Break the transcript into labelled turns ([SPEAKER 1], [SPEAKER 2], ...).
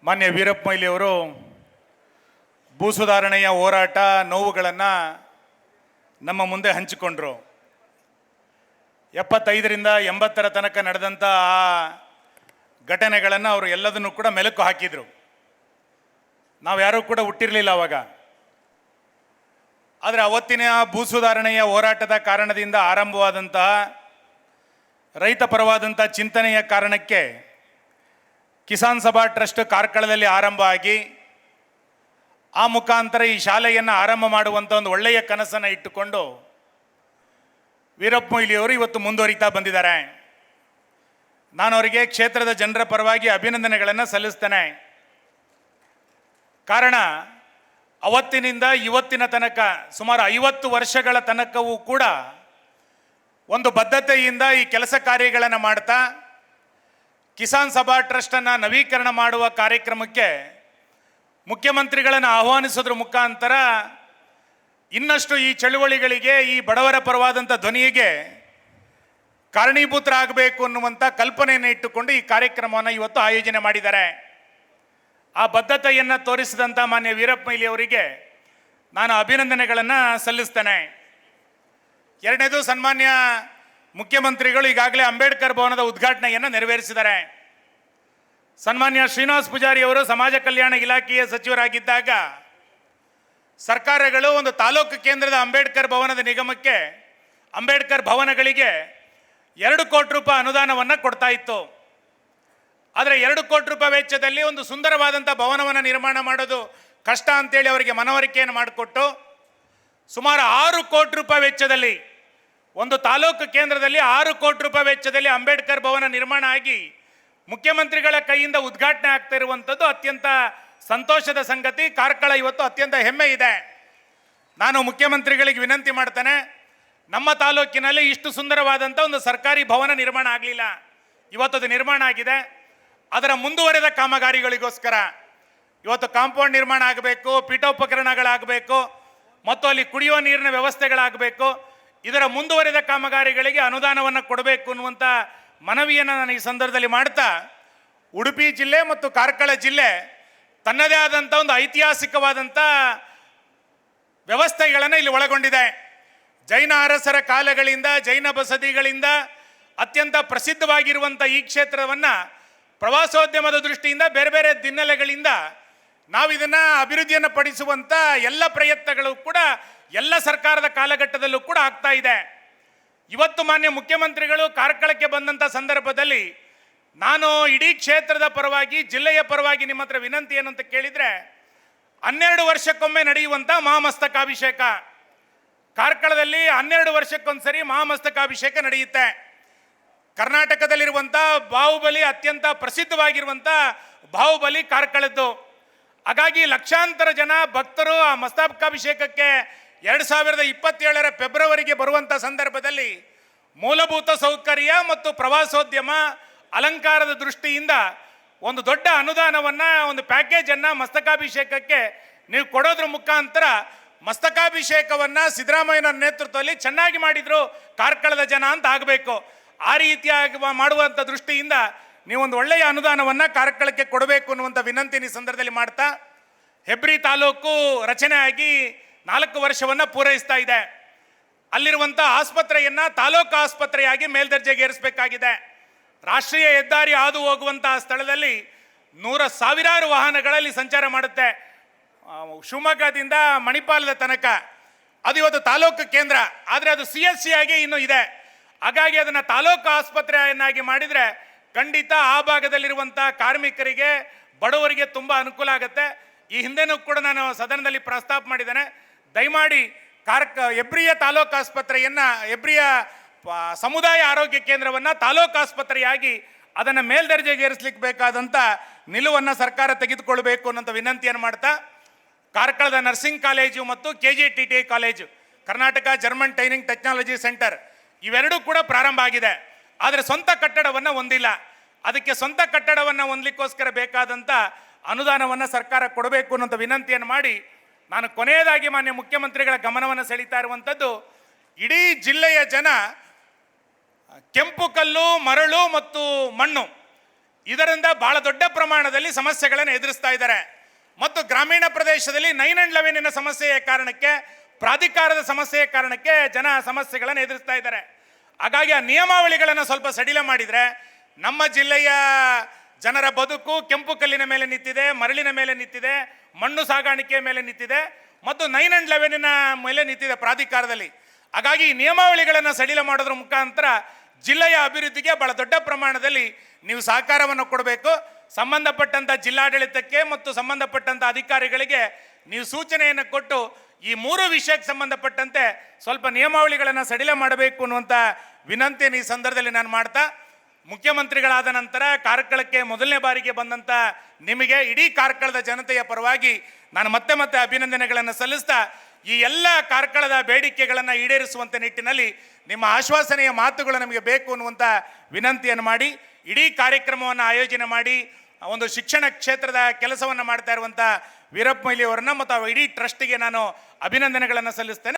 [SPEAKER 1] ಮಾನ್ಯ ವೀರಪ್ಪ ಮೊಯ್ಲಿಯವರು ಭೂ ಸುಧಾರಣೆಯ ಹೋರಾಟ ನೋವುಗಳನ್ನು ನಮ್ಮ ಮುಂದೆ ಹಂಚಿಕೊಂಡ್ರು. 75ರಿಂದ 80ರ ತನಕ ನಡೆದಂಥ ಆ ಘಟನೆಗಳನ್ನು ಅವರು ಎಲ್ಲದನ್ನು ಕೂಡ ಮೆಲುಕು ಹಾಕಿದರು. ನಾವು ಯಾರೂ ಕೂಡ ಹುಟ್ಟಿರಲಿಲ್ಲ ಅವಾಗ. ಆದರೆ ಅವತ್ತಿನ ಭೂ ಸುಧಾರಣೆಯ ಹೋರಾಟದ ಕಾರಣದಿಂದ ಆರಂಭವಾದಂತಹ ರೈತ ಪರವಾದಂಥ ಚಿಂತನೆಯ ಕಾರಣಕ್ಕೆ ಕಿಸಾನ್ ಸಭಾ ಟ್ರಸ್ಟ್ ಕಾರ್ಕಳದಲ್ಲಿ ಆರಂಭ ಆಗಿ ಆ ಮುಖಾಂತರ ಈ ಶಾಲೆಯನ್ನು ಆರಂಭ ಮಾಡುವಂಥ ಒಂದು ಒಳ್ಳೆಯ ಕನಸನ್ನು ಇಟ್ಟುಕೊಂಡು ವೀರಪ್ಪ ಮೊಯ್ಲಿಯವರು ಇವತ್ತು ಮುಂದುವರಿತಾ ಬಂದಿದ್ದಾರೆ. ನಾನು ಅವರಿಗೆ ಕ್ಷೇತ್ರದ ಜನರ ಪರವಾಗಿ ಅಭಿನಂದನೆಗಳನ್ನು ಸಲ್ಲಿಸ್ತೇನೆ. ಕಾರಣ ಅವತ್ತಿನಿಂದ ಇವತ್ತಿನ ತನಕ ಸುಮಾರು 50 ವರ್ಷಗಳ ತನಕವೂ ಕೂಡ ಒಂದು ಬದ್ಧತೆಯಿಂದ ಈ ಕೆಲಸ ಕಾರ್ಯಗಳನ್ನು ಮಾಡ್ತಾ ಕಿಸಾನ್ ಸಭಾ ಟ್ರಸ್ಟನ್ನು ನವೀಕರಣ ಮಾಡುವ ಕಾರ್ಯಕ್ರಮಕ್ಕೆ ಮುಖ್ಯಮಂತ್ರಿಗಳನ್ನು ಆಹ್ವಾನಿಸೋದ್ರ ಮುಖಾಂತರ ಇನ್ನಷ್ಟು ಈ ಚಳುವಳಿಗಳಿಗೆ, ಈ ಬಡವರ ಪರವಾದಂಥ ಧ್ವನಿಗೆ ಕಾರಣೀಭೂತರಾಗಬೇಕು ಅನ್ನುವಂಥ ಕಲ್ಪನೆಯನ್ನು ಇಟ್ಟುಕೊಂಡು ಈ ಕಾರ್ಯಕ್ರಮವನ್ನು ಇವತ್ತು ಆಯೋಜನೆ ಮಾಡಿದ್ದಾರೆ. ಆ ಬದ್ಧತೆಯನ್ನು ತೋರಿಸಿದಂಥ ಮಾನ್ಯ ವೀರಪ್ಪ ಮೊಯ್ಲಿ ಅವರಿಗೆ ನಾನು ಅಭಿನಂದನೆಗಳನ್ನು ಸಲ್ಲಿಸ್ತೇನೆ. ಎರಡನೇದು, ಸನ್ಮಾನ್ಯ ಮುಖ್ಯಮಂತ್ರಿಗಳು ಈಗಾಗಲೇ ಅಂಬೇಡ್ಕರ್ ಭವನದ ಉದ್ಘಾಟನೆಯನ್ನು ನೆರವೇರಿಸಿದ್ದಾರೆ. ಸನ್ಮಾನ್ಯ ಶ್ರೀನಿವಾಸ್ ಪೂಜಾರಿ ಅವರು ಸಮಾಜ ಕಲ್ಯಾಣ ಇಲಾಖೆಯ ಸಚಿವರಾಗಿದ್ದಾಗ ಸರ್ಕಾರಗಳು ಒಂದು ತಾಲೂಕು ಕೇಂದ್ರದ ಅಂಬೇಡ್ಕರ್ ಭವನದ ನಿಗಮಕ್ಕೆ, ಅಂಬೇಡ್ಕರ್ ಭವನಗಳಿಗೆ 2 ಕೋಟಿ ರೂಪಾಯಿ ಅನುದಾನವನ್ನು ಕೊಡ್ತಾ ಇತ್ತು. ಆದರೆ 2 ಕೋಟಿ ರೂಪಾಯಿ ವೆಚ್ಚದಲ್ಲಿ ಒಂದು ಸುಂದರವಾದಂಥ ಭವನವನ್ನು ನಿರ್ಮಾಣ ಮಾಡೋದು ಕಷ್ಟ ಅಂತೇಳಿ ಅವರಿಗೆ ಮನವರಿಕೆಯನ್ನು ಮಾಡಿಕೊಟ್ಟು ಸುಮಾರು 6 ಕೋಟಿ ರೂಪಾಯಿ ವೆಚ್ಚದಲ್ಲಿ, ಒಂದು ತಾಲೂಕು ಕೇಂದ್ರದಲ್ಲಿ 6 ಕೋಟಿ ರೂಪಾಯಿ ವೆಚ್ಚದಲ್ಲಿ ಅಂಬೇಡ್ಕರ್ ಭವನ ನಿರ್ಮಾಣ ಆಗಿ ಮುಖ್ಯಮಂತ್ರಿಗಳ ಕೈಯಿಂದ ಉದ್ಘಾಟನೆ ಆಗ್ತಾ ಇರುವಂಥದ್ದು ಅತ್ಯಂತ ಸಂತೋಷದ ಸಂಗತಿ. ಕಾರ್ಕಳ ಇವತ್ತು ಅತ್ಯಂತ ಹೆಮ್ಮೆ ಇದೆ. ನಾನು ಮುಖ್ಯಮಂತ್ರಿಗಳಿಗೆ ವಿನಂತಿ ಮಾಡ್ತೇನೆ, ನಮ್ಮ ತಾಲೂಕಿನಲ್ಲಿ ಇಷ್ಟು ಸುಂದರವಾದಂಥ ಒಂದು ಸರ್ಕಾರಿ ಭವನ ನಿರ್ಮಾಣ ಆಗಲಿಲ್ಲ. ಇವತ್ತು ಅದು ನಿರ್ಮಾಣ ಆಗಿದೆ. ಅದರ ಮುಂದುವರೆದ ಕಾಮಗಾರಿಗಳಿಗೋಸ್ಕರ ಇವತ್ತು ಕಾಂಪೌಂಡ್ ನಿರ್ಮಾಣ ಆಗಬೇಕು, ಪೀಠೋಪಕರಣಗಳಾಗಬೇಕು ಮತ್ತು ಅಲ್ಲಿ ಕುಡಿಯುವ ನೀರಿನ ವ್ಯವಸ್ಥೆಗಳಾಗಬೇಕು. ಇದರ ಮುಂದುವರೆದ ಕಾಮಗಾರಿಗಳಿಗೆ ಅನುದಾನವನ್ನು ಕೊಡಬೇಕು ಅನ್ನುವಂಥ ಮನವಿಯನ್ನು ನಾನು ಈ ಸಂದರ್ಭದಲ್ಲಿ ಮಾಡ್ತಾ, ಉಡುಪಿ ಜಿಲ್ಲೆ ಮತ್ತು ಕಾರ್ಕಳ ಜಿಲ್ಲೆ ತನ್ನದೇ ಆದಂಥ ಒಂದು ಐತಿಹಾಸಿಕವಾದಂಥ ವ್ಯವಸ್ಥೆಗಳನ್ನು ಇಲ್ಲಿ ಒಳಗೊಂಡಿದೆ. ಜೈನ ಅರಸರ ಕಾಲಗಳಿಂದ, ಜೈನ ಬಸದಿಗಳಿಂದ ಅತ್ಯಂತ ಪ್ರಸಿದ್ಧವಾಗಿರುವಂಥ ಈ ಕ್ಷೇತ್ರವನ್ನು ಪ್ರವಾಸೋದ್ಯಮದ ದೃಷ್ಟಿಯಿಂದ ಬೇರೆ ಬೇರೆ ಹಿನ್ನೆಲೆಗಳಿಂದ ನಾವು ಇದನ್ನು ಅಭಿವೃದ್ಧಿಯನ್ನು ಪಡಿಸುವಂಥ ಎಲ್ಲ ಪ್ರಯತ್ನಗಳು ಕೂಡ ಎಲ್ಲ ಸರ್ಕಾರದ ಕಾಲಘಟ್ಟದಲ್ಲೂ ಕೂಡ ಆಗ್ತಾ ಇದೆ. ಇವತ್ತು ಮಾನ್ಯ ಮುಖ್ಯಮಂತ್ರಿಗಳು ಕಾರ್ಕಳಕ್ಕೆ ಬಂದಂಥ ಸಂದರ್ಭದಲ್ಲಿ ನಾನು ಇಡೀ ಕ್ಷೇತ್ರದ ಪರವಾಗಿ, ಜಿಲ್ಲೆಯ ಪರವಾಗಿ ನಿಮ್ಮ ಹತ್ರ ವಿನಂತಿ ಏನಂತ ಕೇಳಿದರೆ, 12 ವರ್ಷಕ್ಕೊಮ್ಮೆ ನಡೆಯುವಂಥ ಮಹಾಮಸ್ತಕಾಭಿಷೇಕ ಕಾರ್ಕಳದಲ್ಲಿ 12 ವರ್ಷಕ್ಕೊಂದ್ಸರಿ ಮಹಾಮಸ್ತಕಾಭಿಷೇಕ ನಡೆಯುತ್ತೆ. ಕರ್ನಾಟಕದಲ್ಲಿರುವಂಥ ಬಾಹುಬಲಿ, ಅತ್ಯಂತ ಪ್ರಸಿದ್ಧವಾಗಿರುವಂಥ ಬಾಹುಬಲಿ ಕಾರ್ಕಳದ್ದು. ಹಾಗಾಗಿ ಲಕ್ಷಾಂತರ ಜನ ಭಕ್ತರು ಆ ಮಸ್ತಕಾಭಿಷೇಕಕ್ಕೆ 2027ರ ಫೆಬ್ರವರಿಗೆ ಬರುವಂಥ ಸಂದರ್ಭದಲ್ಲಿ ಮೂಲಭೂತ ಸೌಕರ್ಯ ಮತ್ತು ಪ್ರವಾಸೋದ್ಯಮ, ಅಲಂಕಾರದ ದೃಷ್ಟಿಯಿಂದ ಒಂದು ದೊಡ್ಡ ಅನುದಾನವನ್ನು, ಒಂದು ಪ್ಯಾಕೇಜನ್ನು ಮಸ್ತಕಾಭಿಷೇಕಕ್ಕೆ ನೀವು ಕೊಡೋದ್ರ ಮುಖಾಂತರ ಮಸ್ತಕಾಭಿಷೇಕವನ್ನು ಸಿದ್ದರಾಮಯ್ಯನವರ ನೇತೃತ್ವದಲ್ಲಿ ಚೆನ್ನಾಗಿ ಮಾಡಿದರು ಕಾರ್ಕಳದ ಜನ ಅಂತ ಆಗಬೇಕು. ಆ ರೀತಿಯಾಗಿ ಮಾಡುವಂಥ ದೃಷ್ಟಿಯಿಂದ ನೀವೊಂದು ಒಳ್ಳೆಯ ಅನುದಾನವನ್ನು ಕಾರ್ಕಳಕ್ಕೆ ಕೊಡಬೇಕು ಅನ್ನುವಂಥ ವಿನಂತಿ ಈ ಸಂದರ್ಭದಲ್ಲಿ ಮಾಡ್ತಾ, ಹೆಬ್ರಿ ತಾಲೂಕು ರಚನೆ ಆಗಿ 4 ವರ್ಷವನ್ನು ಪೂರೈಸ್ತಾ ಇದೆ. ಅಲ್ಲಿರುವಂಥ ಆಸ್ಪತ್ರೆಯನ್ನು ತಾಲೂಕು ಆಸ್ಪತ್ರೆಯಾಗಿ ಮೇಲ್ದರ್ಜೆಗೆ ಏರಿಸಬೇಕಾಗಿದೆ. ರಾಷ್ಟ್ರೀಯ ಹೆದ್ದಾರಿ ಹಾದು ಹೋಗುವಂಥ ಸ್ಥಳದಲ್ಲಿ ಸಾವಿರಾರು ವಾಹನಗಳಲ್ಲಿ ಸಂಚಾರ ಮಾಡುತ್ತೆ. ಶಿವಮೊಗ್ಗದಿಂದ ಮಣಿಪಾಲದ ತನಕ ಅದು ಇವತ್ತು ತಾಲೂಕು ಕೇಂದ್ರ, ಆದರೆ ಅದು CSC ಆಗಿ ಇನ್ನೂ ಇದೆ. ಹಾಗಾಗಿ ಅದನ್ನು ತಾಲೂಕು ಆಸ್ಪತ್ರೆಯನ್ನಾಗಿ ಮಾಡಿದರೆ ಖಂಡಿತ ಆ ಭಾಗದಲ್ಲಿರುವಂಥ ಕಾರ್ಮಿಕರಿಗೆ, ಬಡವರಿಗೆ ತುಂಬ ಅನುಕೂಲ ಆಗುತ್ತೆ. ಈ ಹಿಂದೆನೂ ಕೂಡ ನಾನು ಸದನದಲ್ಲಿ ಪ್ರಸ್ತಾಪ ಮಾಡಿದ್ದೇನೆ. ದಯಮಾಡಿ ಹೆಬ್ರಿಯ ತಾಲೂಕು ಆಸ್ಪತ್ರೆಯನ್ನು, ಹೆಬ್ರಿಯ ಸಮುದಾಯ ಆರೋಗ್ಯ ಕೇಂದ್ರವನ್ನು ತಾಲೂಕು ಆಸ್ಪತ್ರೆಯಾಗಿ ಅದನ್ನು ಮೇಲ್ದರ್ಜೆಗೆ ಏರಿಸಲಿಕ್ಕೆ ಬೇಕಾದಂಥ ನಿಲುವನ್ನು ಸರ್ಕಾರ ತೆಗೆದುಕೊಳ್ಬೇಕು ಅನ್ನೋಂಥ ವಿನಂತಿಯನ್ನು ಮಾಡ್ತಾ, ಕಾರ್ಕಳದ ನರ್ಸಿಂಗ್ ಕಾಲೇಜು ಮತ್ತು KJTTI college, Karnataka German training technology centre, ಇವೆರಡೂ ಕೂಡ ಪ್ರಾರಂಭ ಆಗಿದೆ. ಆದರೆ ಸ್ವಂತ ಕಟ್ಟಡವನ್ನು ಹೊಂದಿಲ್ಲ. ಅದಕ್ಕೆ ಸ್ವಂತ ಕಟ್ಟಡವನ್ನು ಹೊಂದಲಿಕ್ಕೋಸ್ಕರ ಬೇಕಾದಂಥ ಅನುದಾನವನ್ನು ಸರ್ಕಾರ ಕೊಡಬೇಕು ಅನ್ನೋಂಥ ವಿನಂತಿಯನ್ನು ಮಾಡಿ, ನಾನು ಕೊನೆಯದಾಗಿ ಮಾನ್ಯ ಮುಖ್ಯಮಂತ್ರಿಗಳ ಗಮನವನ್ನು ಸೆಳೀತಾ ಇರುವಂಥದ್ದು, ಇಡೀ ಜಿಲ್ಲೆಯ ಜನ ಕೆಂಪು ಕಲ್ಲು, ಮರಳು ಮತ್ತು ಮಣ್ಣು ಇದರಿಂದ ಬಹಳ ದೊಡ್ಡ ಪ್ರಮಾಣದಲ್ಲಿ ಸಮಸ್ಯೆಗಳನ್ನು ಎದುರಿಸ್ತಾ ಇದ್ದಾರೆ. ಮತ್ತು ಗ್ರಾಮೀಣ ಪ್ರದೇಶದಲ್ಲಿ 9 and 11 ಸಮಸ್ಯೆಯ ಕಾರಣಕ್ಕೆ, ಪ್ರಾಧಿಕಾರದ ಸಮಸ್ಯೆಯ ಕಾರಣಕ್ಕೆ ಜನ ಸಮಸ್ಯೆಗಳನ್ನು ಎದುರಿಸ್ತಾ ಇದ್ದಾರೆ. ಹಾಗಾಗಿ ಆ ನಿಯಮಾವಳಿಗಳನ್ನು ಸ್ವಲ್ಪ ಸಡಿಲ ಮಾಡಿದರೆ ನಮ್ಮ ಜಿಲ್ಲೆಯ ಜನರ ಬದುಕು ಕೆಂಪು ಕಲ್ಲಿನ ಮೇಲೆ ನಿಂತಿದೆ, ಮರಳಿನ ಮೇಲೆ ನಿಂತಿದೆ, ಮಣ್ಣು ಸಾಗಾಣಿಕೆ ಮೇಲೆ ನಿಂತಿದೆ ಮತ್ತು 9 and 11 ಮೇಲೆ ನಿಂತಿದೆ ಪ್ರಾಧಿಕಾರದಲ್ಲಿ. ಹಾಗಾಗಿ ಈ ನಿಯಮಾವಳಿಗಳನ್ನು ಸಡಿಲ ಮಾಡೋದ್ರ ಮುಖಾಂತರ ಜಿಲ್ಲೆಯ ಅಭಿವೃದ್ಧಿಗೆ ಬಹಳ ದೊಡ್ಡ ಪ್ರಮಾಣದಲ್ಲಿ ನೀವು ಸಹಕಾರವನ್ನು ಕೊಡಬೇಕು. ಸಂಬಂಧಪಟ್ಟಂಥ ಜಿಲ್ಲಾಡಳಿತಕ್ಕೆ ಮತ್ತು ಸಂಬಂಧಪಟ್ಟಂಥ ಅಧಿಕಾರಿಗಳಿಗೆ ನೀವು ಸೂಚನೆಯನ್ನು ಕೊಟ್ಟು ಈ 3 ವಿಷಯಕ್ಕೆ ಸಂಬಂಧಪಟ್ಟಂತೆ ಸ್ವಲ್ಪ ನಿಯಮಾವಳಿಗಳನ್ನು ಸಡಿಲ ಮಾಡಬೇಕು ಅನ್ನುವಂಥ ವಿನಂತಿಯನ್ನು ಈ ಸಂದರ್ಭದಲ್ಲಿ ನಾನು ಮಾಡ್ತಾ, ಮುಖ್ಯಮಂತ್ರಿಗಳಾದ ನಂತರ ಕಾರ್ಕಳಕ್ಕೆ ಮೊದಲನೇ ಬಾರಿಗೆ ಬಂದಂಥ ನಿಮಗೆ ಇಡೀ ಕಾರ್ಕಳದ ಜನತೆಯ ಪರವಾಗಿ ನಾನು ಮತ್ತೆ ಮತ್ತೆ ಅಭಿನಂದನೆಗಳನ್ನು ಸಲ್ಲಿಸ್ತಾ, ಈ ಎಲ್ಲ ಕಾರ್ಕಳದ ಬೇಡಿಕೆಗಳನ್ನು ಈಡೇರಿಸುವಂಥ ನಿಟ್ಟಿನಲ್ಲಿ ನಿಮ್ಮ ಆಶ್ವಾಸನೆಯ ಮಾತುಗಳು ನಮಗೆ ಬೇಕು ಅನ್ನುವಂಥ ವಿನಂತಿಯನ್ನು ಮಾಡಿ ಇಡೀ ಕಾರ್ಯಕ್ರಮವನ್ನು ಆಯೋಜನೆ ಮಾಡಿ ಒಂದು ಶಿಕ್ಷಣ ಕ್ಷೇತ್ರದ ಕೆಲಸವನ್ನು ಮಾಡ್ತಾ ಇರುವಂಥ ವೀರಪ್ಪ ಮೊಯ್ಲಿ ಅವರನ್ನು ಮತ್ತು ಇಡೀ ಟ್ರಸ್ಟಿಗೆ ನಾನು ಅಭಿನಂದನೆಗಳನ್ನು ಸಲ್ಲಿಸ್ತೇನೆ.